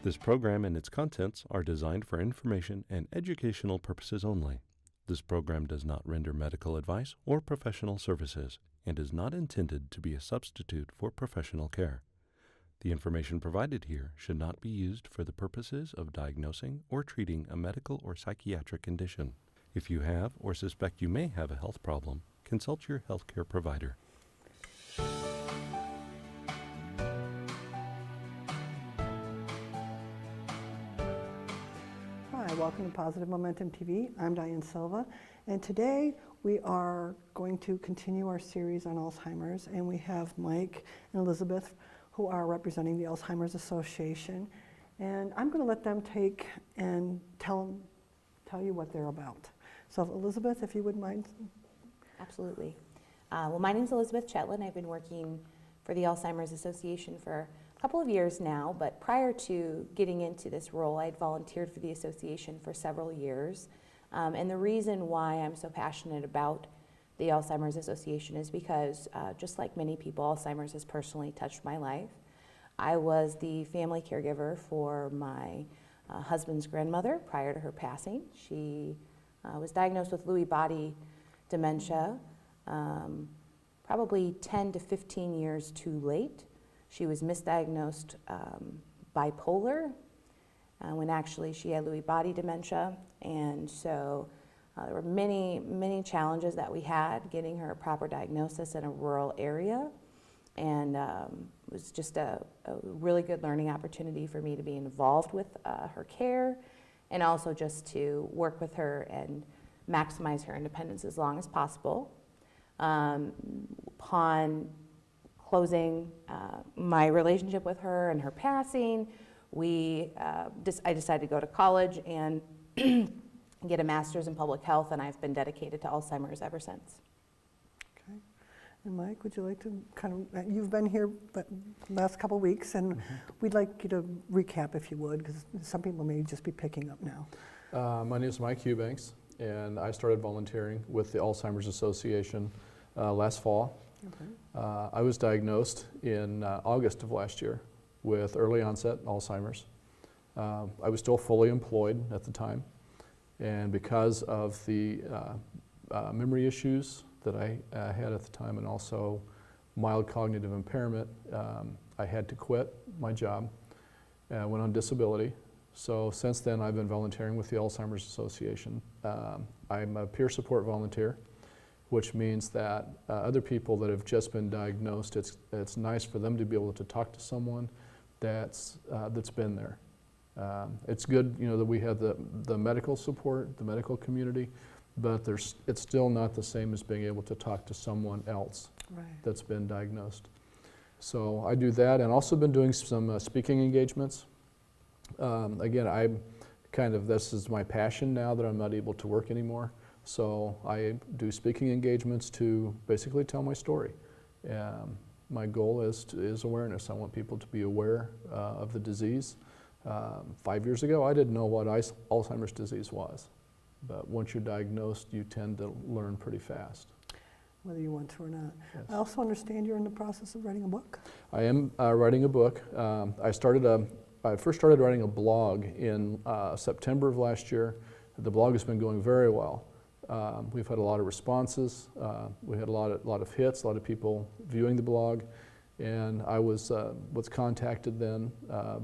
This program and its contents are designed for information and educational purposes only. This program does not render medical advice or professional services and is not intended to be a substitute for professional care. The information provided here should not be used for the purposes of diagnosing or treating a medical or psychiatric condition. If you have or suspect you may have a health problem, consult your healthcare provider. Hi, welcome to Positive Momentum TV. I'm Diane Silva, and today we are going to continue our series on Alzheimer's, and we have Mike and Elizabeth who are representing the Alzheimer's Association, and I'm going to let them take and tell you what they're about. So Elizabeth, if you wouldn't mind. Absolutely. Well, my name is Elizabeth Chentland. I've been working for the Alzheimer's Association for a couple of years now, but prior to getting into this role, I'd volunteered for the association for several years. And the reason why I'm so passionate about the Alzheimer's Association is because, just like many people, Alzheimer's has personally touched my life. I was the family caregiver for my husband's grandmother prior to her passing. She was diagnosed with Lewy body dementia, probably 10 to 15 years too late. She was misdiagnosed bipolar when actually she had Lewy body dementia, and so there were many challenges that we had getting her a proper diagnosis in a rural area, and it was just a really good learning opportunity for me to be involved with her care, and also just to work with her and maximize her independence as long as possible. Upon closing my relationship with her and her passing, I decided to go to college and get a master's in public health, and I've been dedicated to Alzheimer's ever since. Okay. And Mike, would you like to you've been here the last couple of weeks, and we'd like you to recap if you would, because some people may just be picking up now. My name is Mike Hughbanks, and I started volunteering with the Alzheimer's Association last fall. Okay. I was diagnosed in August of last year with early onset Alzheimer's. I was still fully employed at the time, and because of the memory issues that I had at the time and also mild cognitive impairment, I had to quit my job and went on disability. So since then I've been volunteering with the Alzheimer's Association. I'm a peer support volunteer, which means that other people that have just been diagnosed, it's nice for them to be able to talk to someone that's been there. It's good, that we have the medical support, the medical community, but it's still not the same as being able to talk to someone else that's been diagnosed. So I do that, and also been doing some speaking engagements. Again, this is my passion now that I'm not able to work anymore. So I do speaking engagements to basically tell my story. My goal is awareness. I want people to be aware of the disease. 5 years ago, I didn't know what Alzheimer's disease was. But once you're diagnosed, you tend to learn pretty fast. Whether you want to or not. Yes. I also understand you're in the process of writing a book. I am writing a book. I first started writing a blog in September of last year. The blog has been going very well. We've had a lot of responses. We had a lot of hits, a lot of people viewing the blog, and I was contacted then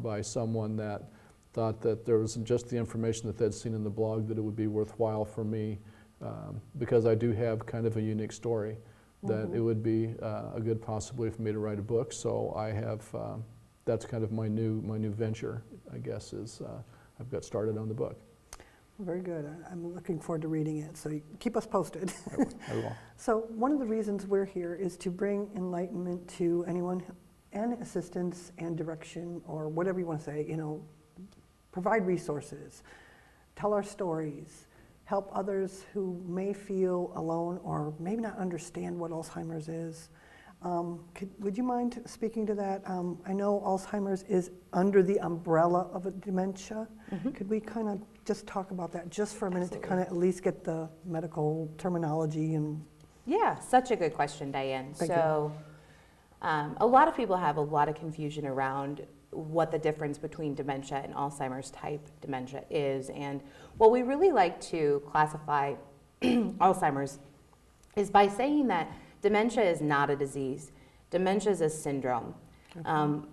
by someone that thought that there wasn't just the information that they'd seen in the blog, that it would be worthwhile for me, because I do have kind of a unique story, that it would be a good possibility for me to write a book. So I have, that's kind of my new venture, I guess, is I've got started on the book. Very good. I'm looking forward to reading it, so keep us posted. I will. So one of the reasons we're here is to bring enlightenment to anyone, and assistance and direction, or whatever you want to say, provide resources, tell our stories, help others who may feel alone or maybe not understand what Alzheimer's is. Would you mind speaking to that? I know Alzheimer's is under the umbrella of a dementia. Could we kind of just talk about that just for a minute? Absolutely. To kind of at least get the medical terminology and... Yeah, such a good question, Diane. Thank you. A lot of people have a lot of confusion around what the difference between dementia and Alzheimer's type dementia is. And what we really like to classify Alzheimer's is by saying that dementia is not a disease. Dementia is a syndrome.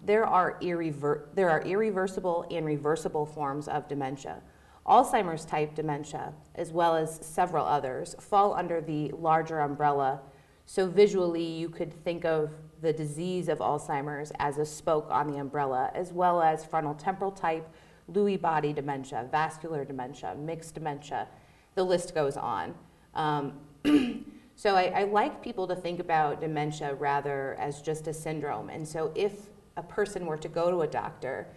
There are irreversible and reversible forms of dementia. Alzheimer's type dementia, as well as several others, fall under the larger umbrella. So visually, you could think of the disease of Alzheimer's as a spoke on the umbrella, as well as frontal temporal type, Lewy body dementia, vascular dementia, mixed dementia. The list goes on. So I like people to think about dementia rather as just a syndrome. And so if a person were to go to a doctor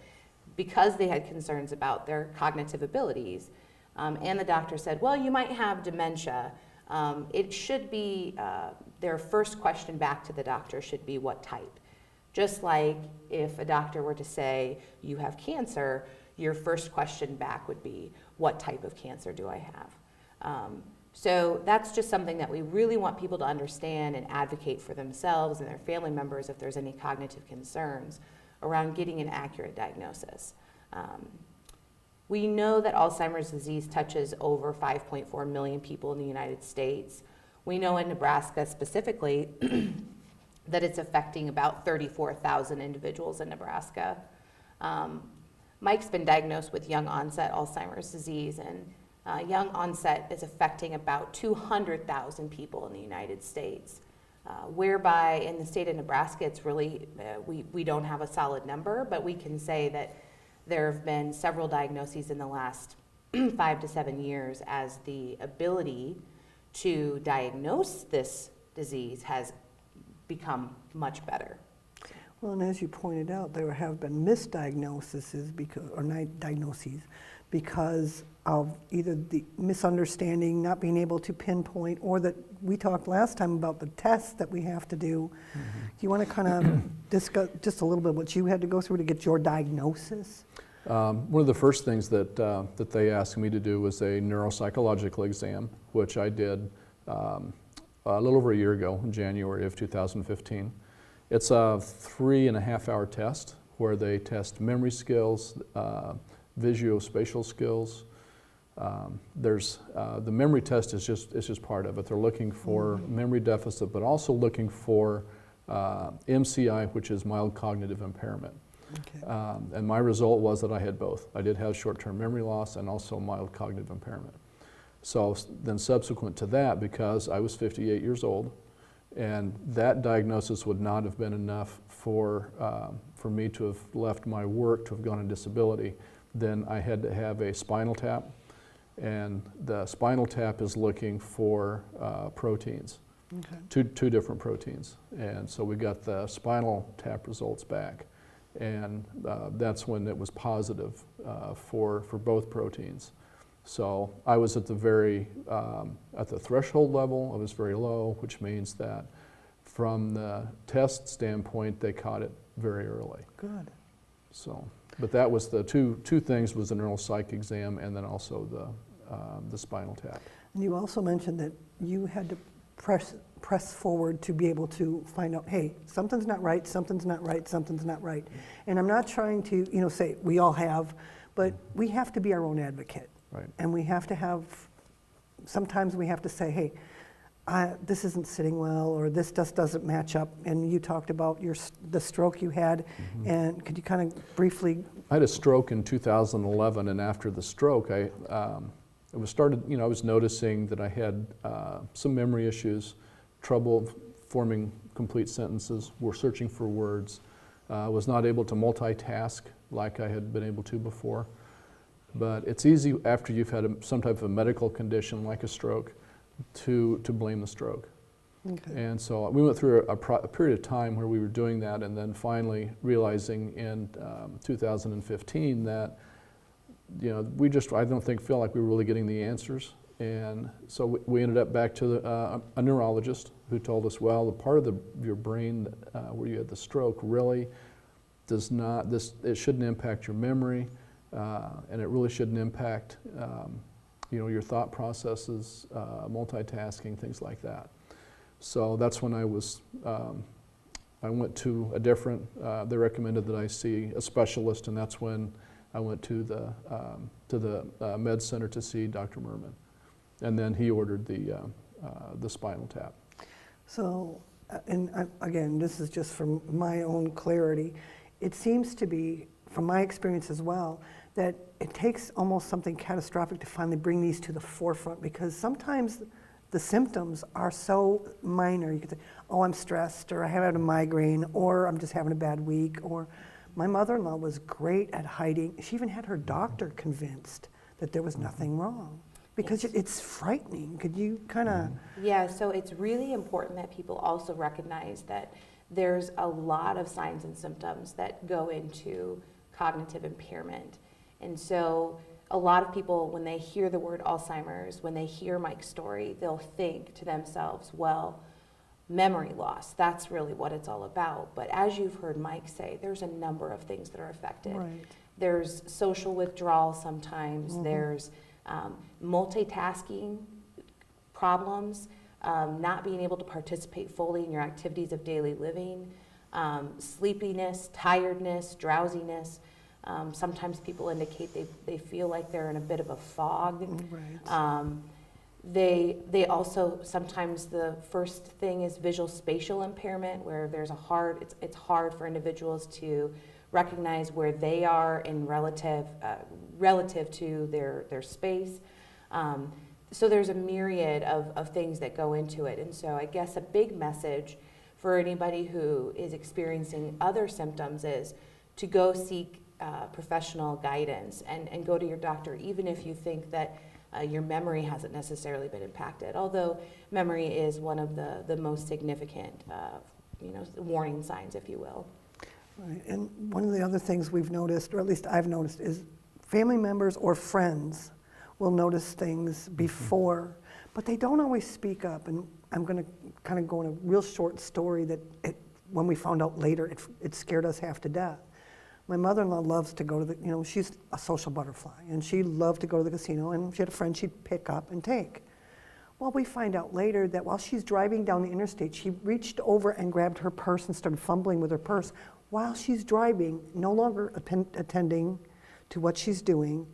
because they had concerns about their cognitive abilities, and the doctor said, well, you might have dementia, it should be, their first question back to the doctor should be what type. Just like if a doctor were to say, you have cancer, your first question back would be, what type of cancer do I have? So that's just something that we really want people to understand and advocate for themselves and their family members if there's any cognitive concerns around getting an accurate diagnosis. We know that Alzheimer's disease touches over 5.4 million people in the United States. We know in Nebraska specifically that it's affecting about 34,000 individuals in Nebraska. Mike's been diagnosed with young onset Alzheimer's disease, and young onset is affecting about 200,000 people in the United States, whereby in the state of Nebraska, it's really, we don't have a solid number, but we can say that there have been several diagnoses in the last 5 to 7 years as the ability to diagnose this disease has become much better. Well, and as you pointed out, there have been misdiagnoses diagnoses because of either the misunderstanding, not being able to pinpoint, or that we talked last time about the tests that we have to do. Do you want to kind of discuss just a little bit what you had to go through to get your diagnosis? One of the first things that they asked me to do was a neuropsychological exam, which I did a little over a year ago, in January of 2015. It's a 3.5-hour test where they test memory skills, visuospatial skills. The memory test is just part of it. They're looking for memory deficit, but also looking for MCI, which is mild cognitive impairment. Okay. And my result was that I had both. I did have short-term memory loss and also mild cognitive impairment. So then subsequent to that, because I was 58 years old, and that diagnosis would not have been enough for me to have left my work, to have gone on disability, then I had to have a spinal tap. And the spinal tap is looking for proteins, okay. two different proteins. And so we got the spinal tap results back. And that's when it was positive for both proteins. So I was at the threshold level. I was very low, which means that from the test standpoint, they caught it very early. Good. So, but that was the two things, was the neuropsych exam and then also the spinal tap. And you also mentioned that you had to press forward to be able to find out, hey, something's not right, something's not right, something's not right. And I'm not trying to, say we all have, but we have to be our own advocate. Right. And we have to have, sometimes we have to say, hey, this isn't sitting well, or this just doesn't match up. And you talked about the stroke you had, and could you kind of briefly? I had a stroke in 2011, and after the stroke, I was noticing that I had some memory issues, trouble forming complete sentences, were searching for words, was not able to multitask like I had been able to before. But it's easy after you've had some type of a medical condition like a stroke to blame the stroke. Okay. And so we went through a period of time where we were doing that, and then finally realizing in 2015 that I don't feel like we were really getting the answers. And so we ended up back to a neurologist who told us, well, the part of your brain where you had the stroke really does not, it shouldn't impact your memory, and it really shouldn't impact your thought processes, multitasking, things like that. So that's when I was I went to a different, they recommended that I see a specialist, and that's when I went to the med center to see Dr. Merman. And then he ordered the spinal tap. So, again, this is just from my own clarity. It seems to be, from my experience as well, that it takes almost something catastrophic to finally bring these to the forefront, because sometimes the symptoms are so minor. You could say, oh, I'm stressed, or I have had a migraine, or I'm just having a bad week. Or my mother-in-law was great at hiding. She even had her doctor convinced that there was nothing wrong, because Yes. it's frightening. Could you kind of... Yeah, so it's really important that people also recognize that there's a lot of signs and symptoms that go into cognitive impairment. And so a lot of people, when they hear the word Alzheimer's, when they hear Mike's story, they'll think to themselves, well, memory loss, that's really what it's all about. But as you've heard Mike say, there's a number of things that are affected. Right. There's social withdrawal sometimes, Mhm. there's multitasking problems, not being able to participate fully in your activities of daily living, sleepiness, tiredness, drowsiness. Sometimes people indicate they feel like they're in a bit of a fog. Right. They also, sometimes the first thing is visual spatial impairment, where there's it's hard for individuals to recognize where they are in relative to their space. So there's a myriad of things that go into it. And so I guess a big message for anybody who is experiencing other symptoms is to go seek professional guidance and go to your doctor, even if you think that your memory hasn't necessarily been impacted, although memory is one of the most significant warning signs, if you will. Right. And one of the other things we've noticed, or at least I've noticed, is family members or friends will notice things before, but they don't always speak up. And I'm going to kind of go in a real short story that when we found out later, it scared us half to death. My mother-in-law loves to go to she's a social butterfly, and she loved to go to the casino, and she had a friend she'd pick up and take. Well, we find out later that while she's driving down the interstate, she reached over and grabbed her purse and started fumbling with her purse while she's driving, no longer attending to what she's doing.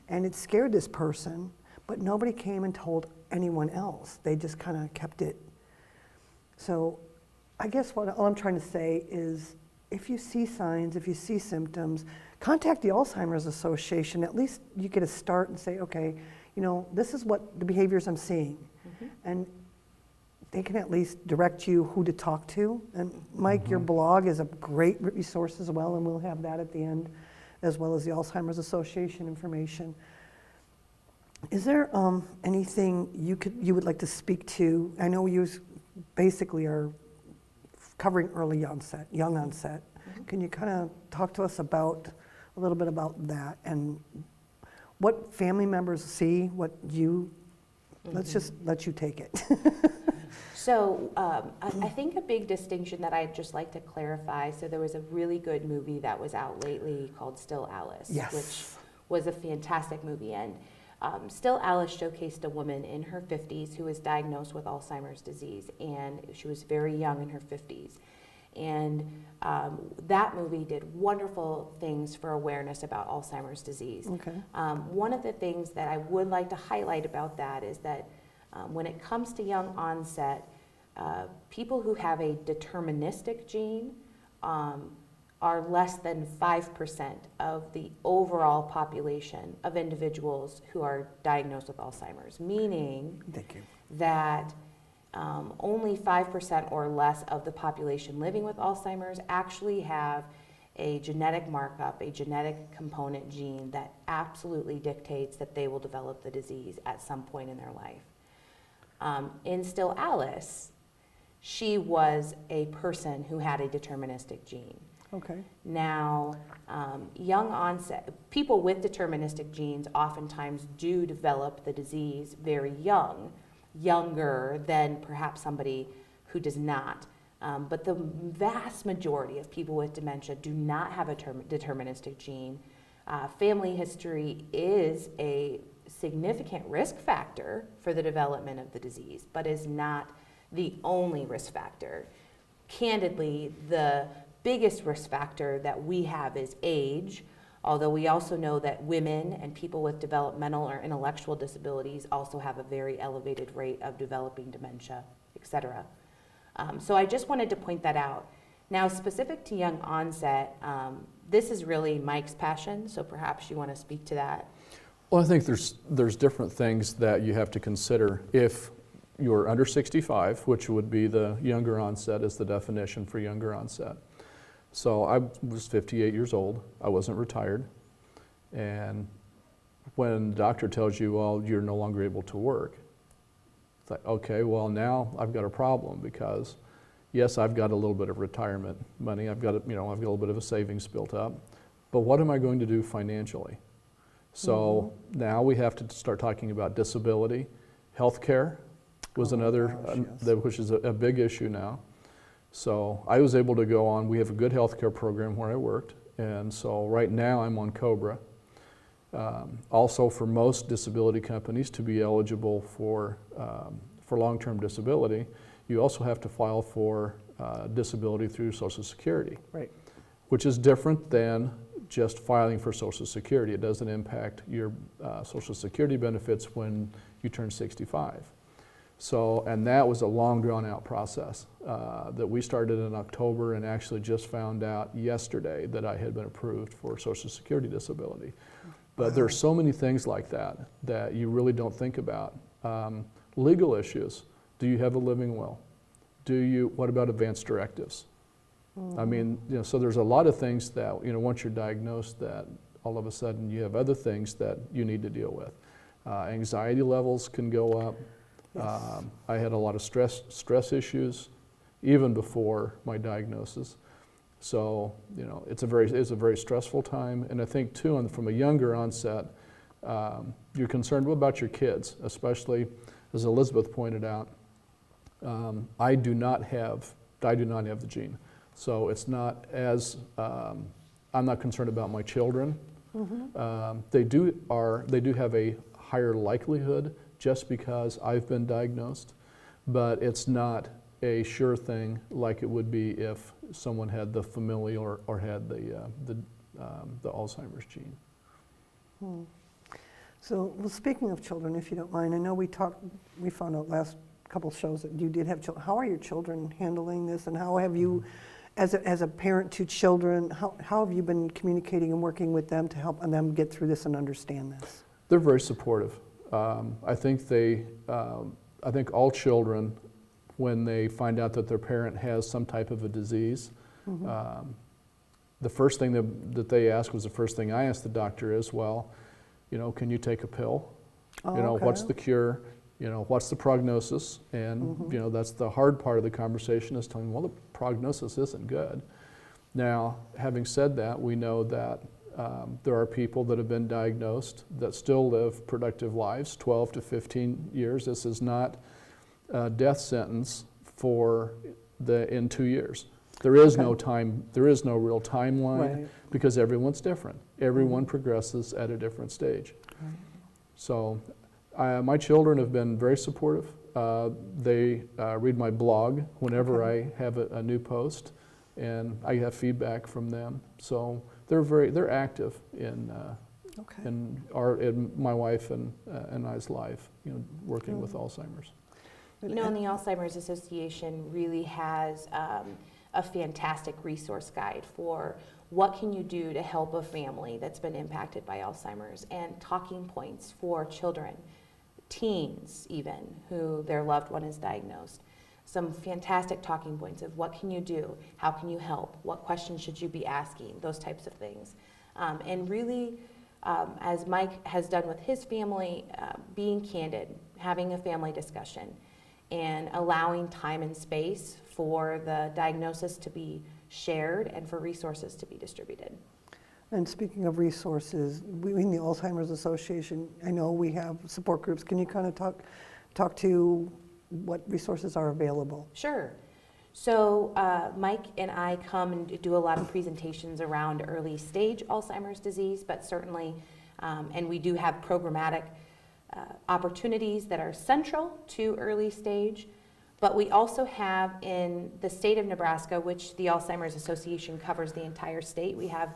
And it scared this person, but nobody came and told anyone else. They just kind of kept it. So I guess all I'm trying to say is, if you see signs, if you see symptoms, contact the Alzheimer's Association. At least you get a start and say, okay, this is what the behaviors I'm seeing. Mm-hmm. And they can at least direct you who to talk to. And Mike, your blog is a great resource as well, and we'll have that at the end, as well as the Alzheimer's Association information. Is there anything you would like to speak to? I know you basically are covering early onset, young onset. Mm-hmm. Can you kind of talk to us a little bit about that, and what family members see, what you, let's just let you take it. So I think a big distinction that I'd just like to clarify, so there was a really good movie that was out lately called Still Alice, yes, which was a fantastic movie. And Still Alice showcased a woman in her 50s who was diagnosed with Alzheimer's disease, and she was very young in her 50s. And that movie did wonderful things for awareness about Alzheimer's disease. Okay. One of the things that I would like to highlight about that is that when it comes to young onset, people who have a deterministic gene are less than 5% of the overall population of individuals who are diagnosed with Alzheimer's, meaning Thank you. that only 5% or less of the population living with Alzheimer's actually have a genetic markup, a genetic component gene that absolutely dictates that they will develop the disease at some point in their life. In Still Alice, she was a person who had a deterministic gene. Okay. Now, young onset, people with deterministic genes oftentimes do develop the disease very young, younger than perhaps somebody who does not. But the vast majority of people with dementia do not have a deterministic gene. Family history is a significant risk factor for the development of the disease, but is not the only risk factor. candidly, the biggest risk factor that we have is age, although we also know that women and people with developmental or intellectual disabilities also have a very elevated rate of developing dementia, et cetera. So I just wanted to point that out. Now, specific to young onset, this is really Mike's passion, so perhaps you want to speak to that. Well, I think there's different things that you have to consider. If you're under 65, which would be the younger onset is the definition for younger onset. So I was 58 years old. I wasn't retired. And when the doctor tells you, well, you're no longer able to work, it's like, okay, well, now I've got a problem because, yes, I've got a little bit of retirement money. I've got a little bit of a savings built up. But what am I going to do financially? So now we have to start talking about disability. Healthcare was which is a big issue now. So I was able to go on, we have a good healthcare program where I worked, and so right now I'm on COBRA. Also, for most disability companies to be eligible for long-term disability, you also have to file for disability through Social Security, Right. which is different than just filing for Social Security. It doesn't impact your Social Security benefits when you turn 65. So, and that was a long drawn-out process that we started in October and actually just found out yesterday that I had been approved for Social Security disability. But there are so many things like that that you really don't think about. Legal issues. Do you have a living will? What about advance directives? I mean, so there's a lot of things that, once you're diagnosed, that all of a sudden you have other things that you need to deal with. Anxiety levels can go up. Yes. I had a lot of stress issues even before my diagnosis. So, it's a very stressful time. And I think too, from a younger onset, you're concerned about your kids, especially as Elizabeth pointed out. I do not have the gene. So it's not as, I'm not concerned about my children. Mm-hmm. They do have a higher likelihood just because I've been diagnosed, but it's not a sure thing like it would be if someone had the familial or had the Alzheimer's gene. So, well, speaking of children, if you don't mind, I know we found out last couple shows that you did have children. How are your children handling this, and how have you, as a parent to children, how have you been communicating and working with them to help them get through this and understand this? They're very supportive. I think all children, when they find out that their parent has some type of a disease, mm-hmm. The first thing that they ask was the first thing I asked the doctor is, well, can you take a pill? Okay. What's the cure? What's the prognosis? And, mm-hmm. That's the hard part of the conversation is telling them, well, the prognosis isn't good. Now, having said that, we know that there are people that have been diagnosed that still live productive lives, 12 to 15 years. This is not a death sentence in 2 years. There is no real timeline, right. Because everyone's different. Everyone progresses at a different stage. Right. So my children have been very supportive. They read my blog whenever I have a new post, and I have feedback from them. So they're active in my wife and I's life, working with Alzheimer's. And the Alzheimer's Association really has a fantastic resource guide for what can you do to help a family that's been impacted by Alzheimer's, and talking points for children, teens even, who their loved one is diagnosed. Some fantastic talking points of what can you do, how can you help, what questions should you be asking, those types of things. And really, as Mike has done with his family, being candid, having a family discussion, and allowing time and space for the diagnosis to be shared and for resources to be distributed. And speaking of resources, we in the Alzheimer's Association, I know we have support groups. Can you kind of talk to what resources are available? Sure. So Mike and I come and do a lot of presentations around early stage Alzheimer's disease, but certainly, and we do have programmatic opportunities that are central to early stage. But we also have in the state of Nebraska, which the Alzheimer's Association covers the entire state, we have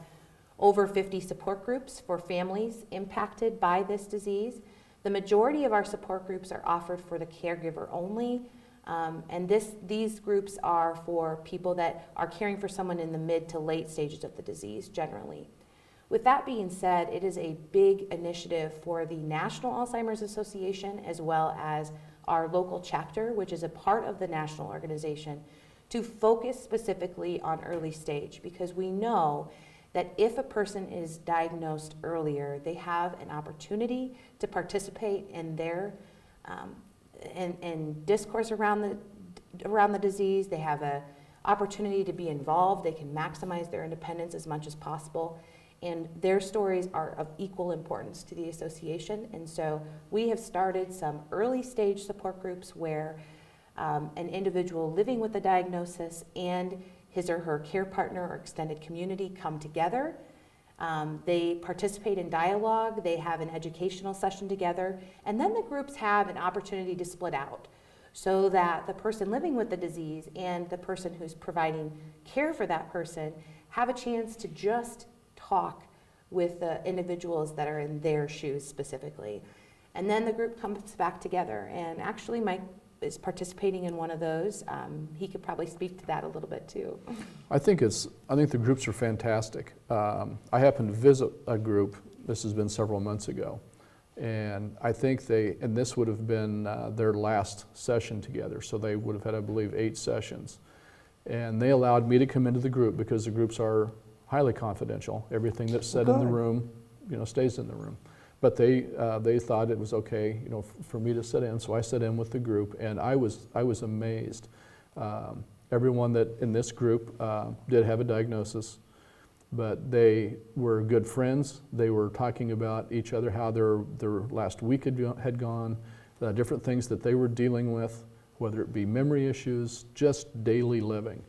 over 50 support groups for families impacted by this disease. The majority of our support groups are offered for the caregiver only, and these groups are for people that are caring for someone in the mid to late stages of the disease generally. With that being said, it is a big initiative for the National Alzheimer's Association as well as our local chapter, which is a part of the national organization, to focus specifically on early stage, because we know that if a person is diagnosed earlier, they have an opportunity to participate in their in discourse around the disease. They have an opportunity to be involved. They can maximize their independence as much as possible. And their stories are of equal importance to the association. And so we have started some early stage support groups where an individual living with a diagnosis and his or her care partner or extended community come together. They participate in dialogue, they have an educational session together, and then the groups have an opportunity to split out so that the person living with the disease and the person who's providing care for that person have a chance to just talk with the individuals that are in their shoes specifically. And then the group comes back together, and actually Mike is participating in one of those. He could probably speak to that a little bit too. I think the groups are fantastic. I happened to visit a group, this has been several months ago, and I think and this would have been their last session together, so they would have had, I believe, 8 sessions. And they allowed me to come into the group because the groups are highly confidential. Everything that's said in the room, stays in the room. But they thought it was okay, for me to sit in, so I sat in with the group, and I was amazed. Everyone that in this group did have a diagnosis, but they were good friends. They were talking about each other, how their last week had gone, different things that they were dealing with, whether it be memory issues, just daily living.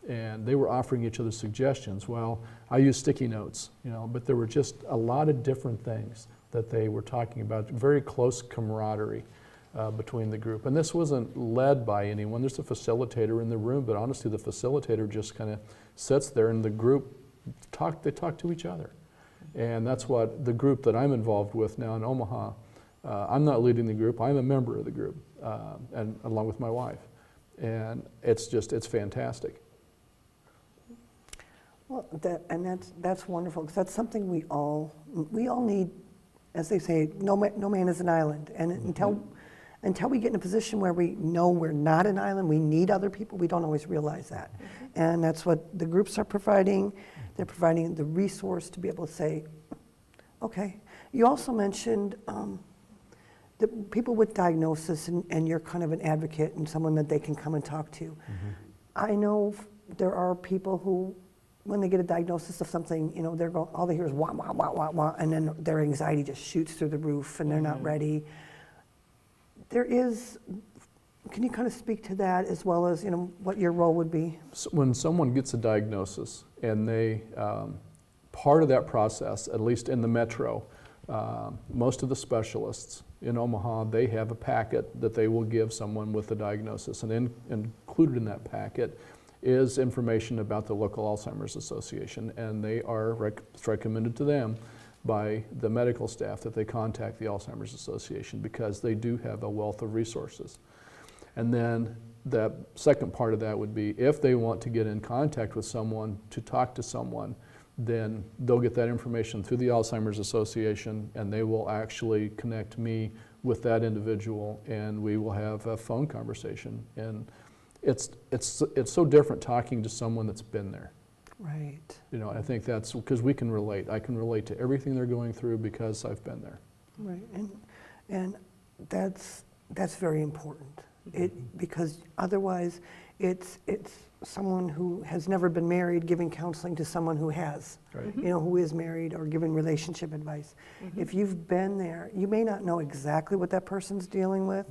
And they were offering each other suggestions. Well, I use sticky notes, but there were just a lot of different things that they were talking about, very close camaraderie between the group. And this wasn't led by anyone. There's a facilitator in the room, but honestly, the facilitator just kind of sits there, and the group they talk to each other. And that's what the group that I'm involved with now in Omaha, I'm not leading the group, I'm a member of the group, and along with my wife. And it's fantastic. Well, that's wonderful, because that's something we all need. As they say, no man is an island, and until we get in a position where we know we're not an island, we need other people. We don't always realize that, and that's what the groups are providing. They're providing the resource to be able to say, okay. You also mentioned the people with diagnosis, and you're kind of an advocate and someone that they can come and talk to. Mm-hmm. I know there are people who, when they get a diagnosis of something, they're going, all they hear is wah, wah, wah, wah, wah, and then their anxiety just shoots through the roof and they're not ready. Can you kind of speak to that, as well as, what your role would be? So when someone gets a diagnosis, and they, part of that process, at least in the metro, most of the specialists in Omaha, they have a packet that they will give someone with a diagnosis, and included in that packet is information about the local Alzheimer's Association, and they are it's recommended to them by the medical staff that they contact the Alzheimer's Association, because they do have a wealth of resources. And then the second part of that would be, if they want to get in contact with someone, to talk to someone, then they'll get that information through the Alzheimer's Association, and they will actually connect me with that individual, and we will have a phone conversation. And it's so different talking to someone that's been there. Right. I think that's because we can relate. I can relate to everything they're going through because I've been there. Right, and that's very important. Because otherwise, it's someone who has never been married giving counseling to someone who has, Right. Who is married, or giving relationship advice. Mm-hmm. If you've been there, you may not know exactly what that person's dealing with,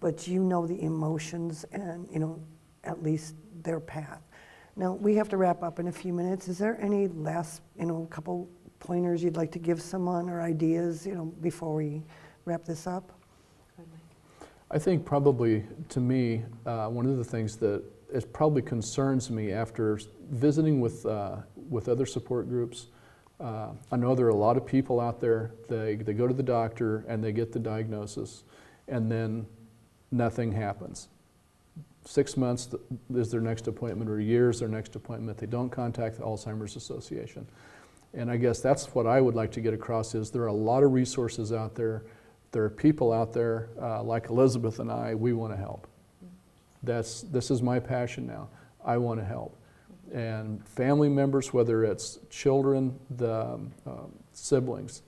but you know the emotions and, at least their path. Now, we have to wrap up in a few minutes. Is there any last, couple pointers you'd like to give someone, or ideas, before we wrap this up? I think probably, to me, one of the things that it probably concerns me after visiting with other support groups, I know there are a lot of people out there, they go to the doctor and they get the diagnosis, and then nothing happens. 6 months is their next appointment, or a year is their next appointment. They don't contact the Alzheimer's Association. And I guess that's what I would like to get across is there are a lot of resources out there. There are people out there like Elizabeth and I, we want to help. This is my passion now. I want to help. And family members, whether it's children, the siblings,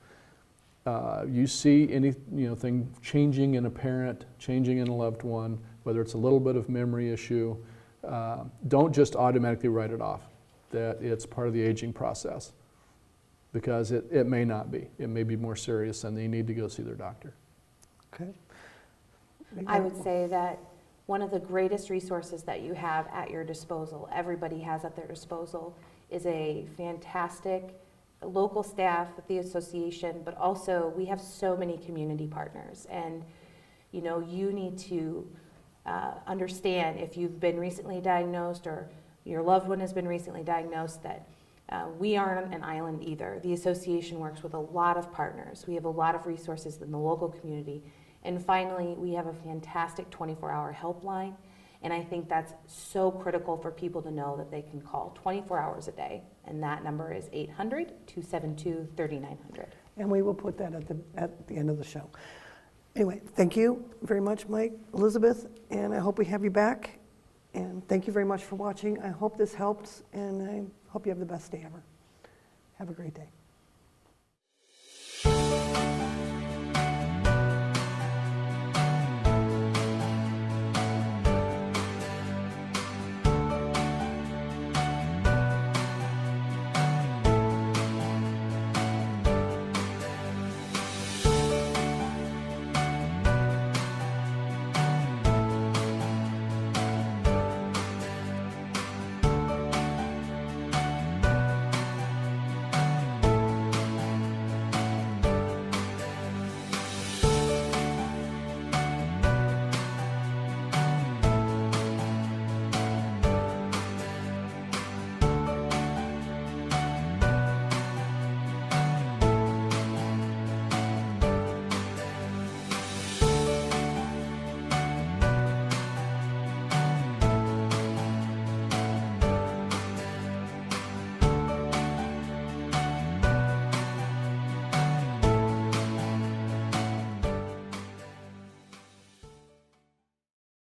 you see anything changing in a parent, changing in a loved one, whether it's a little bit of memory issue, don't just automatically write it off, that it's part of the aging process. Because it may not be. It may be more serious and they need to go see their doctor. Okay. I would say that one of the greatest resources that you have at your disposal, everybody has at their disposal, is a fantastic local staff at the association, but also we have so many community partners. And you need to understand if you've been recently diagnosed or your loved one has been recently diagnosed that we aren't an island either. The association works with a lot of partners. We have a lot of resources in the local community. And finally, we have a fantastic 24-hour helpline. And I think that's so critical for people to know that they can call 24 hours a day. And that number is 800-272-3900. And we will put that at the end of the show. Anyway, thank you very much, Mike, Elizabeth, and I hope we have you back. And thank you very much for watching. I hope this helped, and I hope you have the best day ever. Have a great day.